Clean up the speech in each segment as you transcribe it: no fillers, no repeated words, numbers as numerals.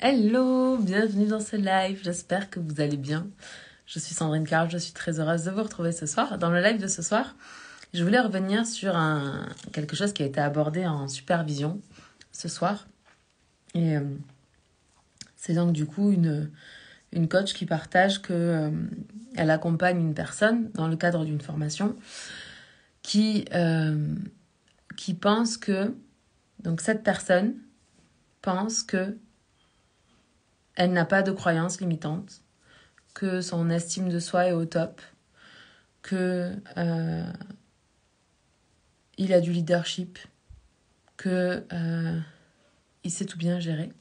Hello, bienvenue dans ce live, j'espère que vous allez bien. Je suis Sandrine Carl, je suis très heureuse de vous retrouver ce soir. Dans le live de ce soir, je voulais revenir sur quelque chose qui a été abordé en supervision ce soir. Et c'est donc du coup une coach qui partage que elle accompagne une personne dans le cadre d'une formation qui pense que, donc cette personne pense que elle n'a pas de croyances limitantes, que son estime de soi est au top, que il a du leadership, que il sait tout bien gérer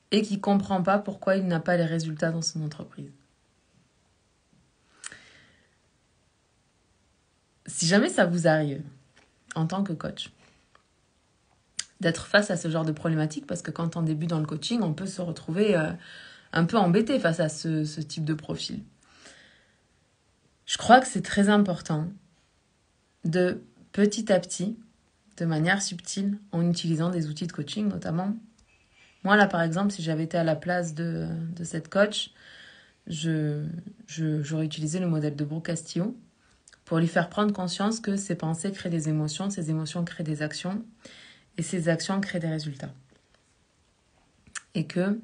et qui comprend pas pourquoi il n'a pas les résultats dans son entreprise. Si jamais ça vous arrive en tant que coach d'être face à ce genre de problématique, parce que quand on débute dans le coaching, on peut se retrouver un peu embêté face à ce type de profil. Je crois que c'est très important de petit à petit, de manière subtile, en utilisant des outils de coaching notamment. Moi là par exemple, si j'avais été à la place de cette coach, j'aurais utilisé le modèle de Brooke Castillo pour lui faire prendre conscience que ses pensées créent des émotions, ces émotions créent des actions, et ces actions créent des résultats. Et que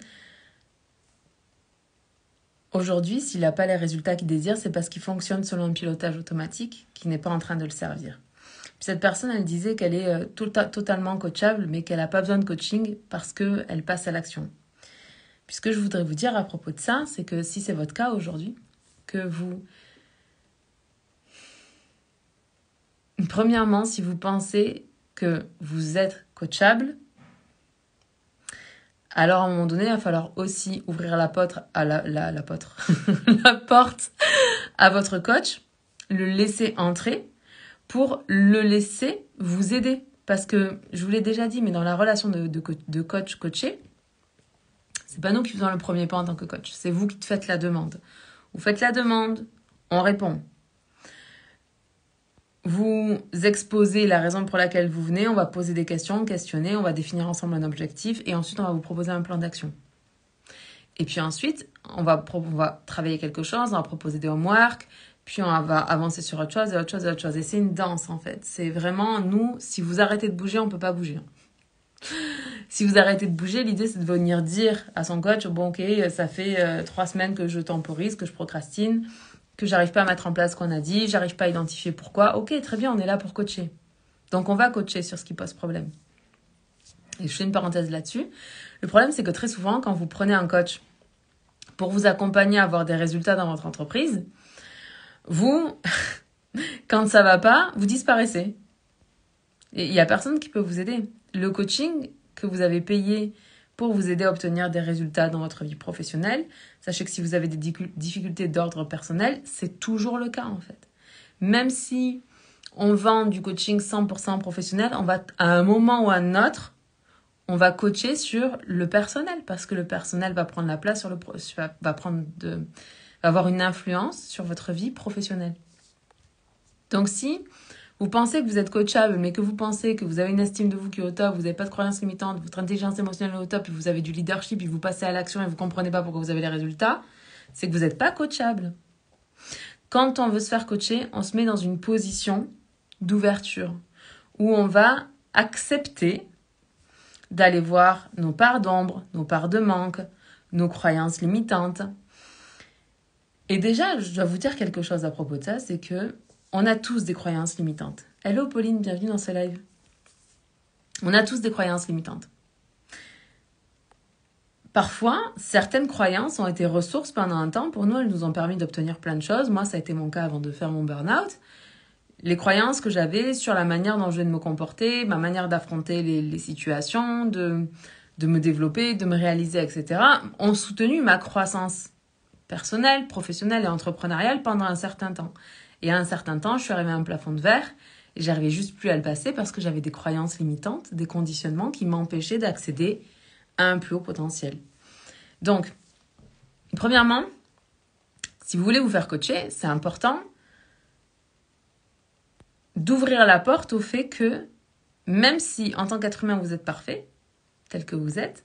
aujourd'hui, s'il n'a pas les résultats qu'il désire, c'est parce qu'il fonctionne selon un pilotage automatique qui n'est pas en train de le servir. Puis cette personne, elle disait qu'elle est totalement coachable, mais qu'elle n'a pas besoin de coaching parce qu'elle passe à l'action. Puis ce que je voudrais vous dire à propos de ça, c'est que si c'est votre cas aujourd'hui, que vous... Premièrement, si vous pensez que vous êtes coachable, alors à un moment donné, il va falloir aussi ouvrir la porte la porte à votre coach, le laisser entrer pour le laisser vous aider. Parce que, je vous l'ai déjà dit, mais dans la relation de coach-coaché, c'est pas nous qui faisons le premier pas en tant que coach. C'est vous qui faites la demande. Vous faites la demande, on répond. Vous exposez la raison pour laquelle vous venez, on va poser des questions, questionner, on va définir ensemble un objectif et ensuite on va vous proposer un plan d'action. Et puis ensuite, on va travailler quelque chose, on va proposer des homework, puis on va avancer sur autre chose et autre chose et autre chose. Et c'est une danse en fait. C'est vraiment, nous, si vous arrêtez de bouger, on ne peut pas bouger. Si vous arrêtez de bouger, l'idée c'est de venir dire à son coach, bon ok, ça fait 3 semaines que je temporise, que je procrastine, que j'arrive pas à mettre en place ce qu'on a dit, j'arrive pas à identifier pourquoi. Ok, très bien, on est là pour coacher. Donc on va coacher sur ce qui pose problème. Et je fais une parenthèse là-dessus. Le problème, c'est que très souvent, quand vous prenez un coach pour vous accompagner à avoir des résultats dans votre entreprise, vous, quand ça va pas, vous disparaissez. Et il y a personne qui peut vous aider. Le coaching que vous avez payé pour vous aider à obtenir des résultats dans votre vie professionnelle, sachez que si vous avez des difficultés d'ordre personnel, c'est toujours le cas en fait. Même si on vend du coaching 100% professionnel, on va à un moment ou à un autre, on va coacher sur le personnel parce que le personnel va prendre la place sur va avoir une influence sur votre vie professionnelle. Donc si vous pensez que vous êtes coachable, mais que vous pensez que vous avez une estime de vous qui est au top, vous n'avez pas de croyances limitantes, votre intelligence émotionnelle est au top, et vous avez du leadership, et vous passez à l'action et vous ne comprenez pas pourquoi vous avez les résultats, c'est que vous n'êtes pas coachable. Quand on veut se faire coacher, on se met dans une position d'ouverture où on va accepter d'aller voir nos parts d'ombre, nos parts de manque, nos croyances limitantes. Et déjà, je dois vous dire quelque chose à propos de ça, c'est que on a tous des croyances limitantes. Hello Pauline, bienvenue dans ce live. On a tous des croyances limitantes. Parfois, certaines croyances ont été ressources pendant un temps. Pour nous, elles nous ont permis d'obtenir plein de choses. Moi, ça a été mon cas avant de faire mon burn-out. Les croyances que j'avais sur la manière dont je vais me comporter, ma manière d'affronter les situations, de me développer, de me réaliser, etc., ont soutenu ma croissance personnelle, professionnelle et entrepreneuriale pendant un certain temps. Et à un certain temps, je suis arrivée à un plafond de verre et j'arrivais juste plus à le passer parce que j'avais des croyances limitantes, des conditionnements qui m'empêchaient d'accéder à un plus haut potentiel. Donc, premièrement, si vous voulez vous faire coacher, c'est important d'ouvrir la porte au fait que même si en tant qu'être humain vous êtes parfait, tel que vous êtes,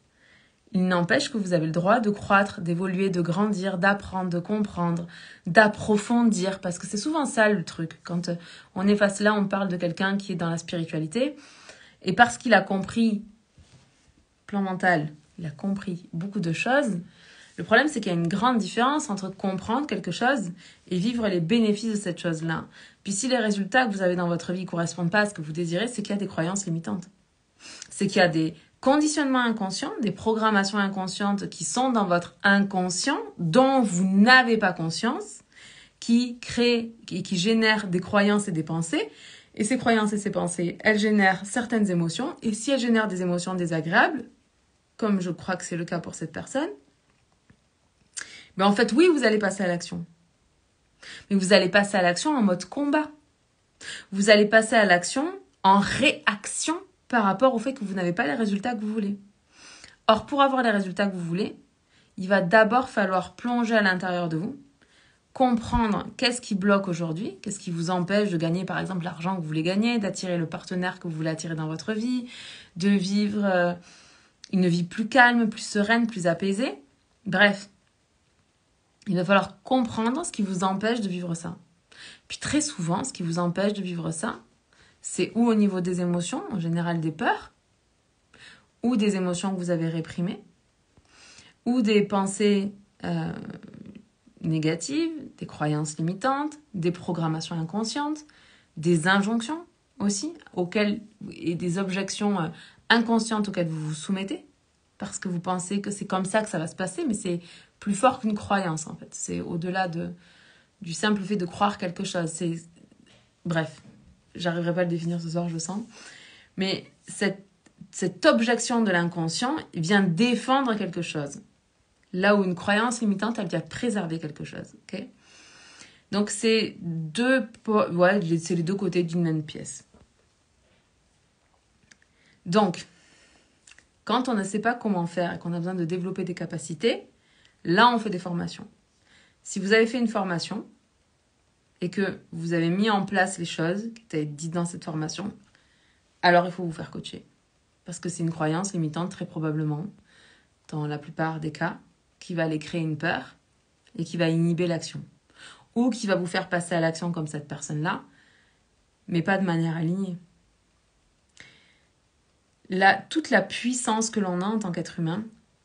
Il n'empêche que vous avez le droit de croître, d'évoluer, de grandir, d'apprendre, de comprendre, d'approfondir. Parce que c'est souvent ça le truc. Quand on est face là, on parle de quelqu'un qui est dans la spiritualité. Et parce qu'il a compris, plan mental, il a compris beaucoup de choses. Le problème, c'est qu'il y a une grande différence entre comprendre quelque chose et vivre les bénéfices de cette chose-là. Puis si les résultats que vous avez dans votre vie ne correspondent pas à ce que vous désirez, c'est qu'il y a des croyances limitantes. C'est qu'il y a des conditionnements inconscients, des programmations inconscientes qui sont dans votre inconscient, dont vous n'avez pas conscience, qui créent et qui génèrent des croyances et des pensées. Et ces croyances et ces pensées, elles génèrent certaines émotions. Et si elles génèrent des émotions désagréables, comme je crois que c'est le cas pour cette personne, en fait, oui, vous allez passer à l'action. Mais vous allez passer à l'action en mode combat. Vous allez passer à l'action en réaction par rapport au fait que vous n'avez pas les résultats que vous voulez. Or, pour avoir les résultats que vous voulez, il va d'abord falloir plonger à l'intérieur de vous, comprendre qu'est-ce qui bloque aujourd'hui, qu'est-ce qui vous empêche de gagner, par exemple, l'argent que vous voulez gagner, d'attirer le partenaire que vous voulez attirer dans votre vie, de vivre une vie plus calme, plus sereine, plus apaisée. Bref, il va falloir comprendre ce qui vous empêche de vivre ça. Puis très souvent, ce qui vous empêche de vivre ça, c'est ou au niveau des émotions, en général des peurs, ou des émotions que vous avez réprimées, ou des pensées négatives, des croyances limitantes, des programmations inconscientes, des injonctions aussi, et des objections inconscientes auxquelles vous vous soumettez, parce que vous pensez que c'est comme ça que ça va se passer, mais c'est plus fort qu'une croyance en fait. C'est au-delà du simple fait de croire quelque chose. Bref, j'arriverai pas à le définir ce soir, je sens. Mais cette objection de l'inconscient vient défendre quelque chose. Là où une croyance limitante, elle vient préserver quelque chose. Okay. Donc c'est les deux côtés d'une même pièce. Donc, quand on ne sait pas comment faire et qu'on a besoin de développer des capacités, là, on fait des formations. Si vous avez fait une formation et que vous avez mis en place les choses qui étaient dites dans cette formation, alors il faut vous faire coacher. Parce que c'est une croyance limitante, très probablement, dans la plupart des cas, qui va aller créer une peur et qui va inhiber l'action. Ou qui va vous faire passer à l'action comme cette personne-là, mais pas de manière alignée. Toute la puissance que l'on a en tant qu'être humain,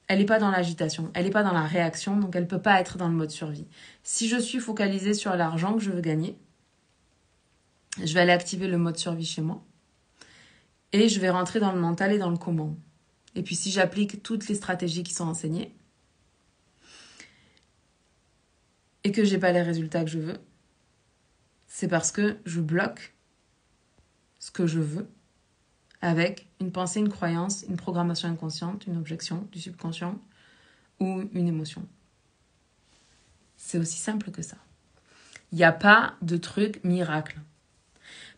elle n'est pas dans l'agitation, elle n'est pas dans la réaction, donc elle ne peut pas être dans le mode survie. Si je suis focalisée sur l'argent que je veux gagner, je vais aller activer le mode survie chez moi et je vais rentrer dans le mental et dans le comment. Et puis si j'applique toutes les stratégies qui sont enseignées et que je n'ai pas les résultats que je veux, c'est parce que je bloque ce que je veux avec une pensée, une croyance, une programmation inconsciente, une objection du subconscient ou une émotion. C'est aussi simple que ça. Il n'y a pas de truc miracle.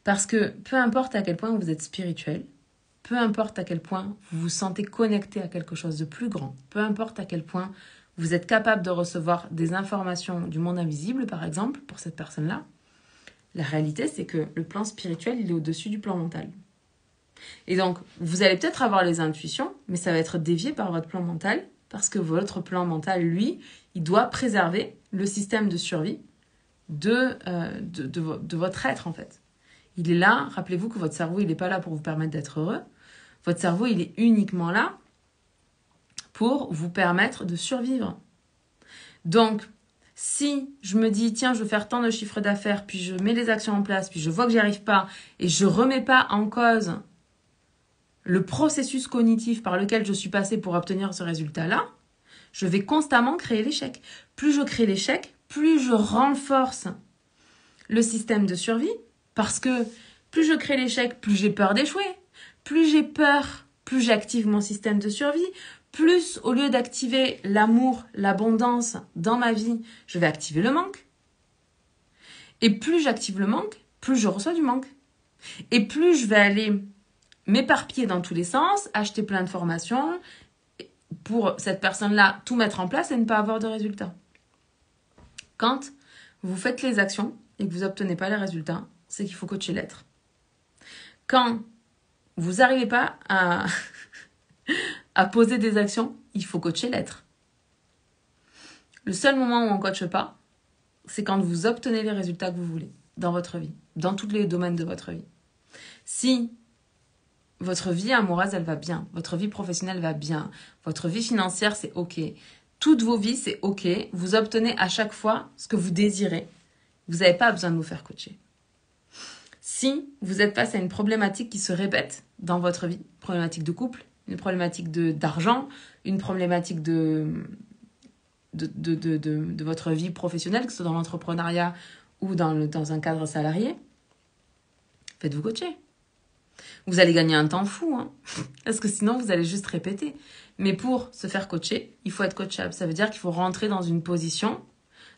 Parce que peu importe à quel point vous êtes spirituel, peu importe à quel point vous vous sentez connecté à quelque chose de plus grand, peu importe à quel point vous êtes capable de recevoir des informations du monde invisible, par exemple, pour cette personne-là, la réalité, c'est que le plan spirituel, il est au-dessus du plan mental. Et donc, vous allez peut-être avoir les intuitions, mais ça va être dévié par votre plan mental, parce que votre plan mental, lui, il doit préserver le système de survie de votre être, en fait. Il est là, rappelez-vous que votre cerveau, il n'est pas là pour vous permettre d'être heureux. Votre cerveau, il est uniquement là pour vous permettre de survivre. Donc, si je me dis, tiens, je veux faire tant de chiffres d'affaires, puis je mets les actions en place, puis je vois que j'y arrive pas, et je remets pas en cause le processus cognitif par lequel je suis passée pour obtenir ce résultat-là, je vais constamment créer l'échec. Plus je crée l'échec, plus je renforce le système de survie, parce que plus je crée l'échec, plus j'ai peur d'échouer. Plus j'ai peur, plus j'active mon système de survie. Plus, au lieu d'activer l'amour, l'abondance dans ma vie, je vais activer le manque. Et plus j'active le manque, plus je reçois du manque. Et plus je vais aller m'éparpiller dans tous les sens, acheter plein de formations, pour cette personne-là, tout mettre en place et ne pas avoir de résultats. Quand vous faites les actions et que vous n'obtenez pas les résultats, c'est qu'il faut coacher l'être. Quand vous n'arrivez pas à poser des actions il faut coacher l'être. Le seul moment où on ne coache pas, c'est quand vous obtenez les résultats que vous voulez dans votre vie, dans tous les domaines de votre vie. Si votre vie amoureuse, elle va bien, votre vie professionnelle va bien, votre vie financière, c'est OK. Toutes vos vies, c'est OK. Vous obtenez à chaque fois ce que vous désirez. Vous n'avez pas besoin de vous faire coacher. Si vous êtes face à une problématique qui se répète dans votre vie, une problématique de couple, une problématique d'argent, une problématique de votre vie professionnelle, que ce soit dans l'entrepreneuriat ou dans un cadre salarié, faites-vous coacher. Vous allez gagner un temps fou, hein, parce que sinon vous allez juste répéter. Mais pour se faire coacher, il faut être coachable. Ça veut dire qu'il faut rentrer dans une position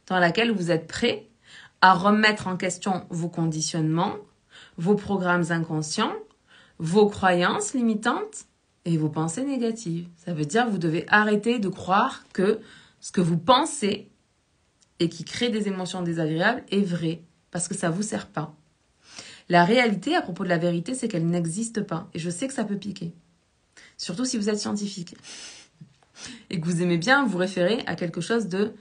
dans laquelle vous êtes prêt à remettre en question vos conditionnements, vos programmes inconscients, vos croyances limitantes et vos pensées négatives. Ça veut dire que vous devez arrêter de croire que ce que vous pensez et qui crée des émotions désagréables est vrai, parce que ça ne vous sert pas. La réalité à propos de la vérité, c'est qu'elle n'existe pas. Et je sais que ça peut piquer. Surtout si vous êtes scientifique. Et que vous aimez bien vous référer à quelque chose de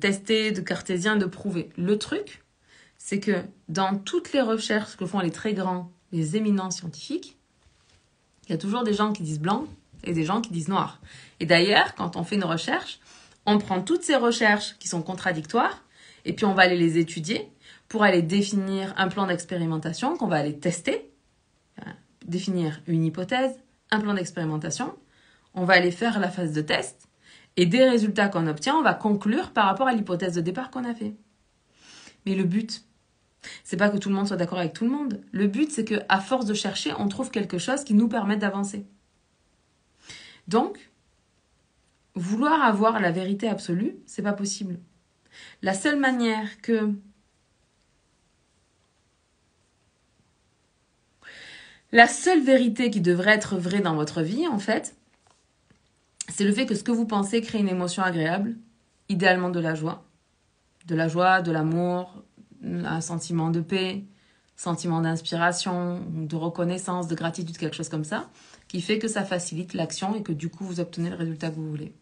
testé, de cartésien, de prouvé. Le truc, c'est que dans toutes les recherches que font les très grands, les éminents scientifiques, il y a toujours des gens qui disent blanc et des gens qui disent noir. Et d'ailleurs, quand on fait une recherche, on prend toutes ces recherches qui sont contradictoires et puis on va aller les étudier pour aller définir un plan d'expérimentation qu'on va aller tester, définir une hypothèse, un plan d'expérimentation. On va aller faire la phase de test et des résultats qu'on obtient, on va conclure par rapport à l'hypothèse de départ qu'on a fait. Mais le but, c'est pas que tout le monde soit d'accord avec tout le monde. Le but, c'est qu'à force de chercher, on trouve quelque chose qui nous permette d'avancer. Donc, vouloir avoir la vérité absolue, c'est pas possible. La seule manière que la seule vérité qui devrait être vraie dans votre vie, en fait, c'est le fait que ce que vous pensez crée une émotion agréable, idéalement de la joie, de l'amour, un sentiment de paix, sentiment d'inspiration, de reconnaissance, de gratitude, quelque chose comme ça, qui fait que ça facilite l'action et que du coup, vous obtenez le résultat que vous voulez.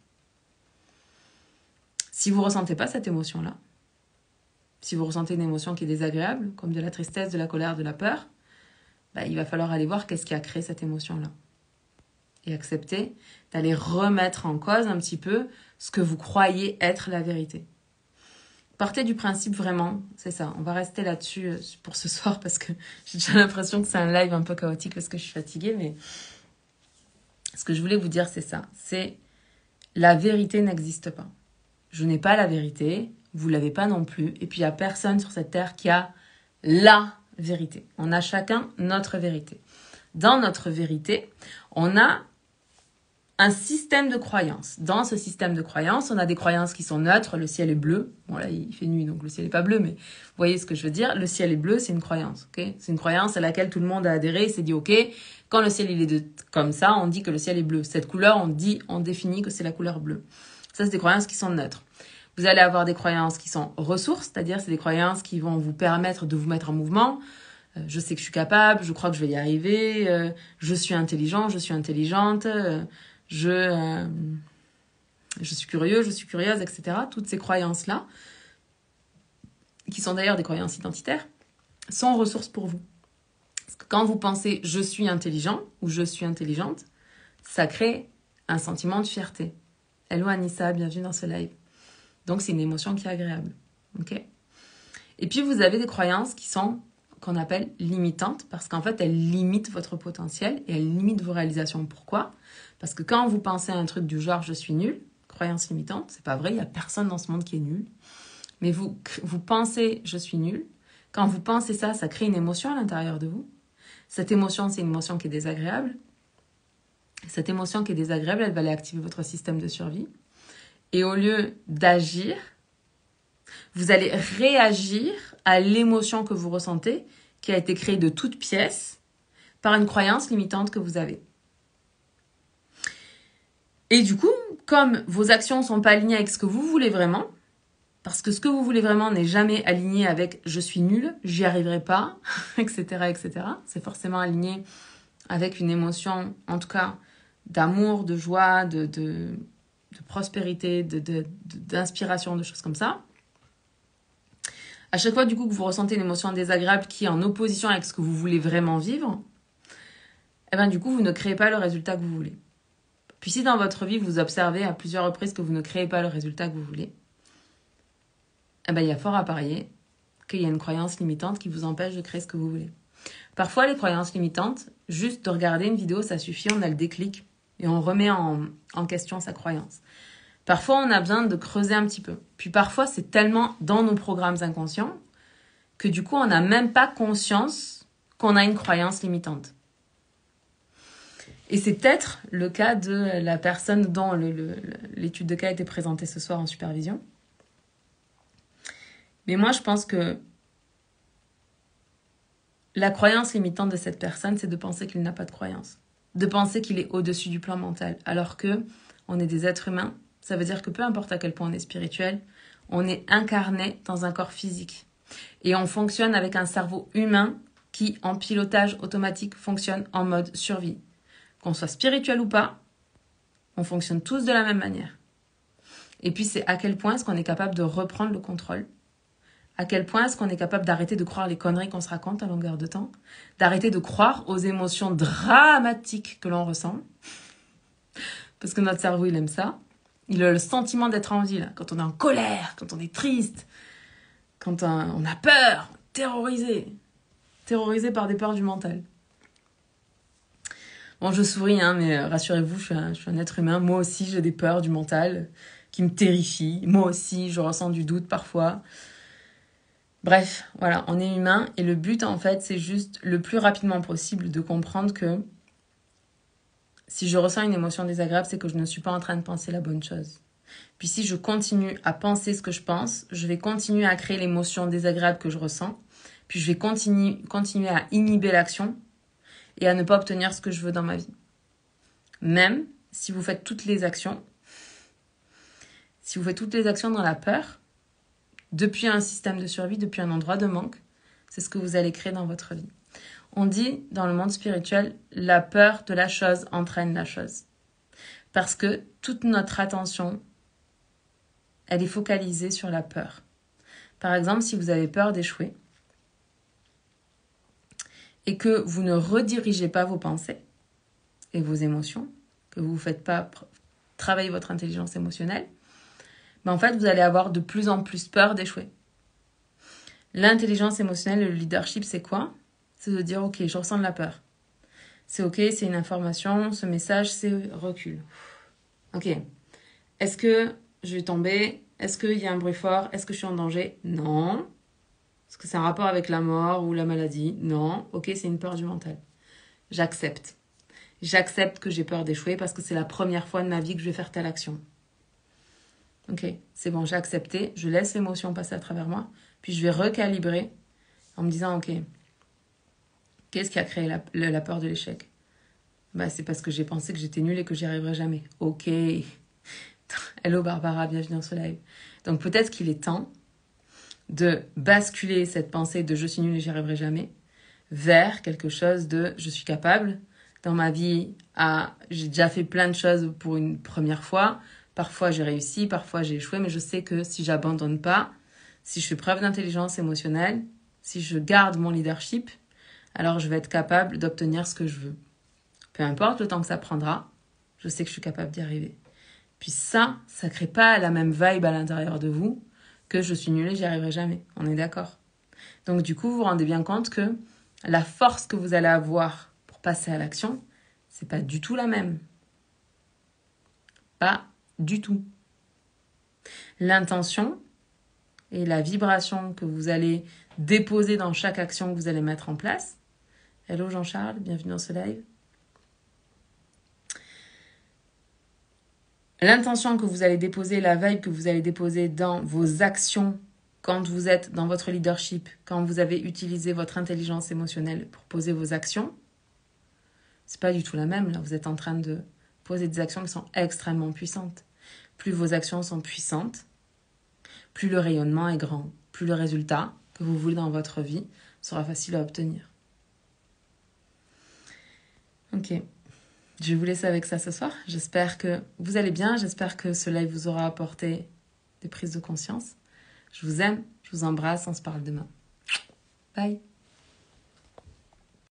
Si vous ne ressentez pas cette émotion-là, si vous ressentez une émotion qui est désagréable, comme de la tristesse, de la colère, de la peur, il va falloir aller voir qu'est-ce qui a créé cette émotion-là. Et accepter d'aller remettre en cause un petit peu ce que vous croyez être la vérité. Partez du principe vraiment, c'est ça. On va rester là-dessus pour ce soir parce que j'ai déjà l'impression que c'est un live un peu chaotique parce que je suis fatiguée, mais ce que je voulais vous dire, c'est ça. C'est la vérité n'existe pas. Je n'ai pas la vérité, vous ne l'avez pas non plus, et puis il n'y a personne sur cette terre qui a la vérité. On a chacun notre vérité. Dans notre vérité, on a un système de croyances. Dans ce système de croyances, on a des croyances qui sont neutres. Le ciel est bleu. Bon, là, il fait nuit, donc le ciel n'est pas bleu, mais vous voyez ce que je veux dire. Le ciel est bleu, c'est une croyance. Okay, c'est une croyance à laquelle tout le monde a adhéré. Il s'est dit, OK, quand le ciel il est comme ça, on dit que le ciel est bleu. Cette couleur, on définit que c'est la couleur bleue. Ça, c'est des croyances qui sont neutres. Vous allez avoir des croyances qui sont ressources, c'est-à-dire c'est des croyances qui vont vous permettre de vous mettre en mouvement. Je sais que je suis capable, je crois que je vais y arriver, je suis intelligent, je suis intelligente, je suis curieux, je suis curieuse, etc. Toutes ces croyances-là, qui sont d'ailleurs des croyances identitaires, sont ressources pour vous. Parce que quand vous pensez « je suis intelligent » ou « je suis intelligente », ça crée un sentiment de fierté. Hello Anissa, bienvenue dans ce live. Donc c'est une émotion qui est agréable. Okay, et puis vous avez des croyances qui sont qu'on appelle limitantes parce qu'en fait elles limitent votre potentiel et elles limitent vos réalisations. Pourquoi ? Parce que quand vous pensez à un truc du genre je suis nul, croyance limitante, c'est pas vrai, il n'y a personne dans ce monde qui est nul. Mais vous pensez je suis nul. Quand vous pensez ça, ça crée une émotion à l'intérieur de vous. Cette émotion, c'est une émotion qui est désagréable. Cette émotion qui est désagréable, elle va aller activer votre système de survie. Et au lieu d'agir, vous allez réagir à l'émotion que vous ressentez, qui a été créée de toutes pièces par une croyance limitante que vous avez. Et du coup, comme vos actions ne sont pas alignées avec ce que vous voulez vraiment, parce que ce que vous voulez vraiment n'est jamais aligné avec « je suis nul, j'y arriverai pas », etc., etc. C'est forcément aligné avec une émotion, en tout cas, d'amour, de joie, de prospérité, d'inspiration, de choses comme ça. À chaque fois, du coup, que vous ressentez une émotion désagréable qui est en opposition avec ce que vous voulez vraiment vivre, eh ben, du coup, vous ne créez pas le résultat que vous voulez. Puis si dans votre vie, vous observez à plusieurs reprises que vous ne créez pas le résultat que vous voulez, eh ben, il y a fort à parier qu'il y a une croyance limitante qui vous empêche de créer ce que vous voulez. Parfois, les croyances limitantes, juste de regarder une vidéo, ça suffit, on a le déclic et on remet en question sa croyance. Parfois, on a besoin de creuser un petit peu. Puis parfois, c'est tellement dans nos programmes inconscients que du coup, on n'a même pas conscience qu'on a une croyance limitante. Et c'est peut-être le cas de la personne dont l'étude de cas a été présentée ce soir en supervision. Mais moi, je pense que la croyance limitante de cette personne, c'est de penser qu'il n'a pas de croyance. De penser qu'il est au-dessus du plan mental. Alors que on est des êtres humains. Ça veut dire que peu importe à quel point on est spirituel, on est incarné dans un corps physique. Et on fonctionne avec un cerveau humain qui, en pilotage automatique, fonctionne en mode survie. Qu'on soit spirituel ou pas, on fonctionne tous de la même manière. Et puis c'est à quel point est-ce qu'on est capable de reprendre le contrôle. À quel point est-ce qu'on est capable d'arrêter de croire les conneries qu'on se raconte à longueur de temps, d'arrêter de croire aux émotions dramatiques que l'on ressent, parce que notre cerveau, il aime ça. Il a le sentiment d'être en vie, là, quand on est en colère, quand on est triste, quand on a peur, terrorisé par des peurs du mental. Bon, je souris, hein, mais rassurez-vous, je suis un être humain. Moi aussi, j'ai des peurs du mental qui me terrifient. Moi aussi, je ressens du doute parfois. Bref, voilà, on est humain. Et le but, en fait, c'est juste le plus rapidement possible de comprendre que si je ressens une émotion désagréable, c'est que je ne suis pas en train de penser la bonne chose. Puis si je continue à penser ce que je pense, je vais continuer à créer l'émotion désagréable que je ressens. Puis je vais continuer à inhiber l'action et à ne pas obtenir ce que je veux dans ma vie. Même si vous faites toutes les actions, dans la peur, depuis un système de survie, depuis un endroit de manque, c'est ce que vous allez créer dans votre vie. On dit dans le monde spirituel, la peur de la chose entraîne la chose. Parce que toute notre attention, elle est focalisée sur la peur. Par exemple, si vous avez peur d'échouer, et que vous ne redirigez pas vos pensées et vos émotions, que vous ne faites pas travailler votre intelligence émotionnelle, en fait, vous allez avoir de plus en plus peur d'échouer. L'intelligence émotionnelle et le leadership, c'est quoi ? C'est de dire, ok, je ressens de la peur. C'est ok, c'est une information, ce message, c'est recul. Ok, est-ce que je vais tomber ? Est-ce qu'il y a un bruit fort ? Est-ce que je suis en danger ? Non. Est-ce que c'est un rapport avec la mort ou la maladie ? Non. Ok, c'est une peur du mental. J'accepte. J'accepte que j'ai peur d'échouer parce que c'est la première fois de ma vie que je vais faire telle action. Ok, c'est bon, j'ai accepté. Je laisse l'émotion passer à travers moi. Puis je vais recalibrer en me disant, ok, qu'est-ce qui a créé la peur de l'échec ? C'est parce que j'ai pensé que j'étais nulle et que j'y arriverais jamais. Ok. Hello Barbara, bienvenue dans ce live. Donc peut-être qu'il est temps de basculer cette pensée de je suis nulle et j'y arriverai jamais vers quelque chose de je suis capable. Dans ma vie, j'ai déjà fait plein de choses pour une première fois. Parfois j'ai réussi, parfois j'ai échoué, mais je sais que si j'abandonne pas, si je fais preuve d'intelligence émotionnelle, si je garde mon leadership, alors je vais être capable d'obtenir ce que je veux. Peu importe le temps que ça prendra, je sais que je suis capable d'y arriver. Puis ça crée pas la même vibe à l'intérieur de vous que je suis nulle et j'y arriverai jamais. On est d'accord. Donc du coup, vous vous rendez bien compte que la force que vous allez avoir pour passer à l'action, c'est pas du tout la même. Pas du tout. L'intention et la vibration que vous allez déposer dans chaque action que vous allez mettre en place. Hello Jean-Charles, bienvenue dans ce live. L'intention que vous allez déposer, la vibe que vous allez déposer dans vos actions quand vous êtes dans votre leadership, quand vous avez utilisé votre intelligence émotionnelle pour poser vos actions, c'est pas du tout la même. Là, vous êtes en train de poser des actions qui sont extrêmement puissantes. Plus vos actions sont puissantes, plus le rayonnement est grand, plus le résultat que vous voulez dans votre vie sera facile à obtenir. Ok. Je vais vous laisser avec ça ce soir. J'espère que vous allez bien. J'espère que ce live vous aura apporté des prises de conscience. Je vous aime, je vous embrasse. On se parle demain. Bye.